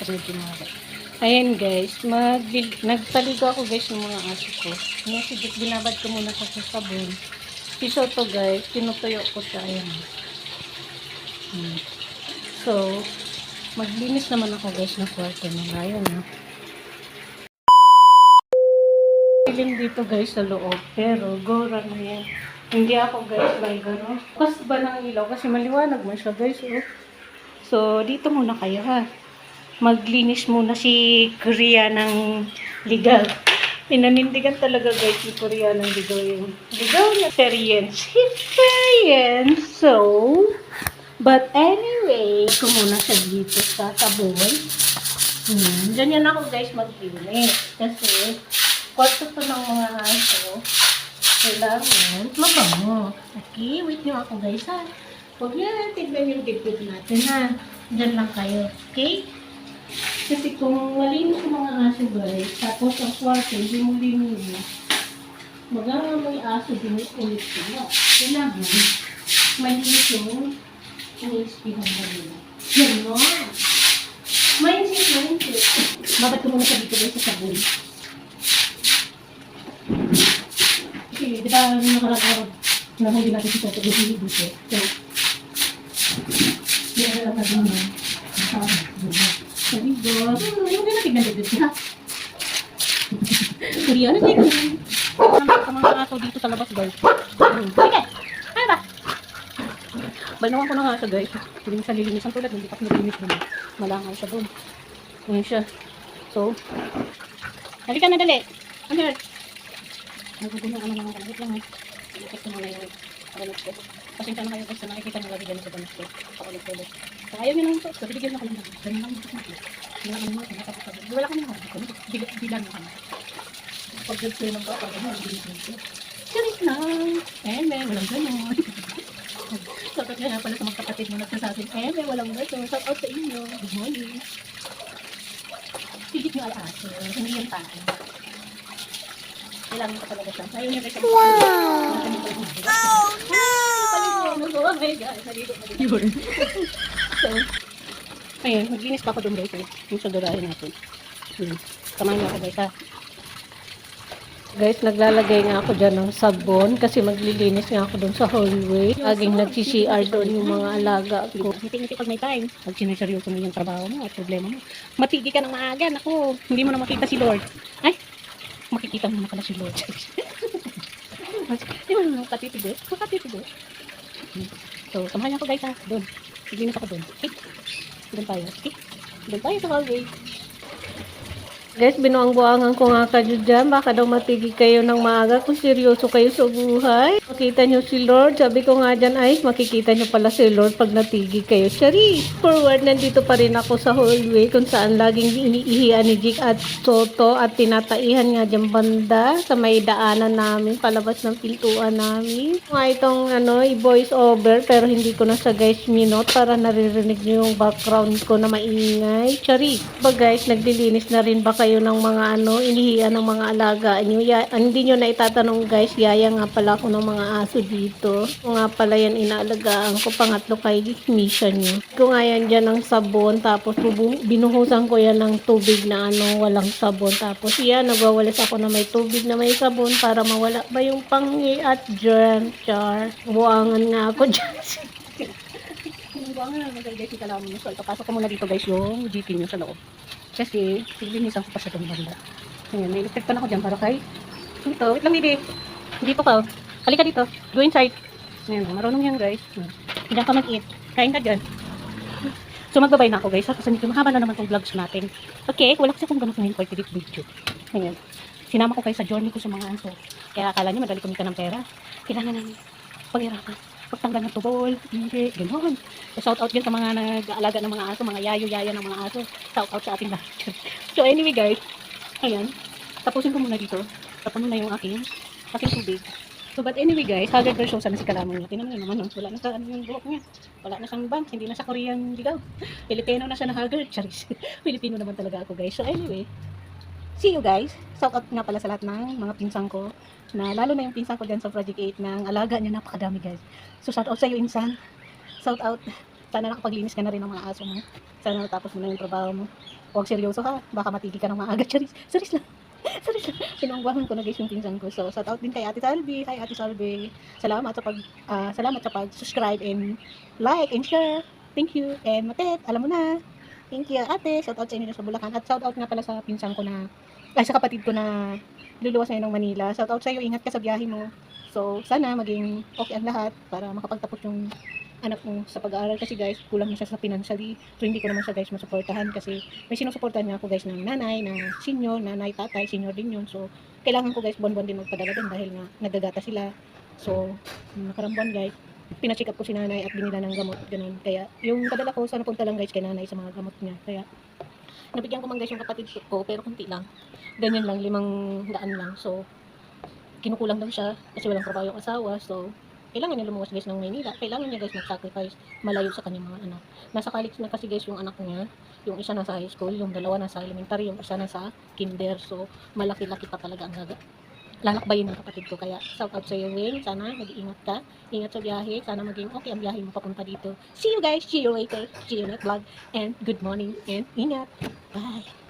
Pag ginawa. Ayan guys, nagpaligo ako guys ng mga aso ko. Ngayon, binabad ko muna sa sabon. Si Soto guys, tinutuyo ko siya. Ayan. So, maglinis naman ako guys ng kwarto na. Ayan na. Feeling dito guys sa loob, pero gora na yan. Hindi ako guys gano. Kasi ba ng ilaw? Kasi maliwanag mo siya guys. Oh. So, dito muna kayo ha. Maglinis muna si Korea ng ligaw. Pinanindigan talaga guys si Korea ng ligaw yung ligaw na experience. So, but anyway, ko muna siya dito sa sabon. Ganyan ako guys maglinis. Kasi, kwarto to ng mga aso. Kailangan mabango. Okay, wait nyo ako guys ha. Huwag yan, tignan yung dibdib natin ha. Diyan lang kayo. Okay? Kasi kung malinis yung mga aso guys, tapos ang kwarto, hindi mo linis, mag-aamoy aso din ulit sila. Kailangan, malinis yung iniispihan na nila. Yan mo. Mindset. Babad ko muna sa dito guys sa sabon. Kasi, di ba nakaragawag na hindi natin si Toto dito. So, hindi na lang natin na sabi ko, yung na tignan dito siya. Korea na dito. Sa mga aso dito sa labas guys. Sige, ano ba? Balnawan ko na nga siya guys. Hindi siya lilinisan tulad, hindi pa nililinis doon. Malangaw siya doon. Ngayon siya. So, halika na dali. Ano yun? Nagugulo ano naman kalabit lang ha. Ilikit ko muna yung pakalit ko. Pasensya na kayo guys na nakikita nyo lagi ganun sa ganun ko. Pakalit. So, ayaw nyo naman ito. So, bibigyan na kayo naman. Ganun lang ito. Wala kami naman. Wala kami naman. Bilang nyo kami. Pag-judge kayo ng bata, ganun. Charis lang. Walang ganun. Sapat nga pala sa mga kapatid mo nagsasabing, walang ganun. Shout out sa inyo. Good morning. Pigit nyo ay aso. Hindi yung tayo. Kailangan ko talaga siya. Ayaw niya guys. Wow! Oh no! Oh my God. Naligo na din. So, ayun. Maglinis pa ako doon guys. Yung sa durahin natin. Tamahan niyo ako guys ha. Guys, naglalagay nga ako dyan ng sabon kasi maglilinis nga ako doon sa hallway. Laging nag-CCR doon yung mga alaga ko. Ngiti-ngiti pag may time. Pag sinaseryoso mo yung trabaho mo at problema mo. Matigi ka ng maaga. Naku, hindi mo na makita si Lord. Ay! Makikita mo na pala si Lord. Di ba naman makatitigo? So, samahan niyo ako guys ha. Doon. Maglinis ako doon. Okay? Doon tayo. Okay? Doon tayo sa hallway. Guys, binuang-buangan ko nga kayo dyan. Baka daw matigi kayo ng maaga kung seryoso kayo sa buhay. Makita nyo si Lord. Sabi ko nga dyan ay, makikita nyo pala si Lord pag natigi kayo. Chari! Forward, nandito pa rin ako sa hallway kung saan laging iniihian ni Jig at Soto at tinataihan nga dyan banda sa may daanan namin, palabas ng pintuan namin. Nga itong i-voice over pero hindi ko na sa guys minute para naririnig nyo yung background ko na maingay. Chari! Ba guys, naglilinis na rin ba kayo ng mga inihian ng mga alaga nyo? Hindi nyo na itatanong guys, yaya nga pala ako ng mga aso dito. Kung nga pala yan inaalagaan ko, pangatlo kay mission nyo. Kung nga yan dyan ng sabon, tapos binuhusan ko yan ng tubig na walang sabon. Tapos yan, nagwawalis ako na may tubig na may sabon para mawala ba yung panghi at germ. Char. Buwangan nga ako dyan. Buwangan na guys, ikalaman nyo. So, ipapasok ko muna dito guys yung GT nyo sa loob. Kasi, silinisan ko pa siya doon banda. Ayan, may electric pan ako dyan para kay dito. Wait lang, baby. Dito ka. Halika dito. Go inside. Ayan, marunong yan, guys. Diyan ka mag-eat. Kain ka dyan. So, magbabay na ako, guys. Kasi medyo mahaba na naman itong vlogs natin. Okay, wala kasi akong ganun ngayon for today's video. Ayan. Sinama ko kayo sa journey ko sa mga aso. Kaya akala nyo, madali kumita ng pera. Kailangan ng paghirapan. Pagtanggal ng tubol, hindi, gano'n. Shout out din sa mga nag-aalaga ng mga aso, mga yayo-yaya ng mga aso. Shout out sa ating lahat. So anyway guys, ayan, tapusin ko muna dito. Tapos muna yung aking tubig. So but anyway guys, haggard version sana si Kalamon niya. Tingnan mo naman, no? Wala na sa yung buhok niya. Wala na siyang bangs, hindi na siya Korean ligaw. Pilipino na siya na haggard, charis. Pilipino naman talaga ako guys. So anyway, see you guys. Shout out nga pala sa lahat ng mga pinsang ko. Na lalo na yung pinsan ko dyan sa Project 8 ng alaga niya, napakadami guys. So shout out sa iyo insan. Shout out Sana nakapaglinis ka na rin ng mga aso mo. Sana natapos mo na yung trabaho mo. Huwag seryoso ha, baka matigi ka ng maaga. Charis, charis lang. Charis lang. Pinangguangan ko na guys yung pinsan ko. So, shout out din kay Ate Salvi. Hi Ate Salvi. Salamat sa pag-subscribe and like and share. Thank you. And Matet, alam mo na. Thank you, ate. Shout out sa inyo sa Bulacan. At shout out nga pala sa pinsan ko na, sa kapatid ko na luluwas na ng Manila. Shout out sa iyo. Ingat ka sa biyahe mo. So, sana maging okay ang lahat para makapagtapos yung anak mo sa pag-aaral kasi guys, kulang na siya sa financially. So, hindi ko naman siya guys masuportahan kasi may sinusuportahan niya ako guys ng nanay, na senior, nanay, tatay, senior din yun. So, kailangan ko guys buwan-buwan din magpadala din dahil nga nagagata sila. So, nakarang buwan guys, pina-check up ko si nanay at binila ng gamot, ganun. Kaya, yung padala ko, sana punta lang guys kay nanay sa mga gamot niya. Kaya, nabigyan ko man guys yung kapatid ko, pero kunti lang. Ganyan lang, 500 lang. So, kinukulang daw siya kasi walang trabaho yung asawa. So, kailangan niya lumuwas guys ng Maynila. Kailangan niya guys mag-sacrifice malayo sa kanyang mga anak. Nasa college na kasi guys yung anak niya. Yung isa nasa high school, yung dalawa nasa elementary, yung isa nasa kinder. So, malaki-laki pa talaga ang lalakbayin ng kapatid ko. Kaya, shout out sa iyo, Wing. Sana mag-iingat ka. Ingat sa biyahe. Sana maging okay ang biyahe mo papunta dito. See you guys. See you later. See you next vlog. And good morning and ingat. Bye.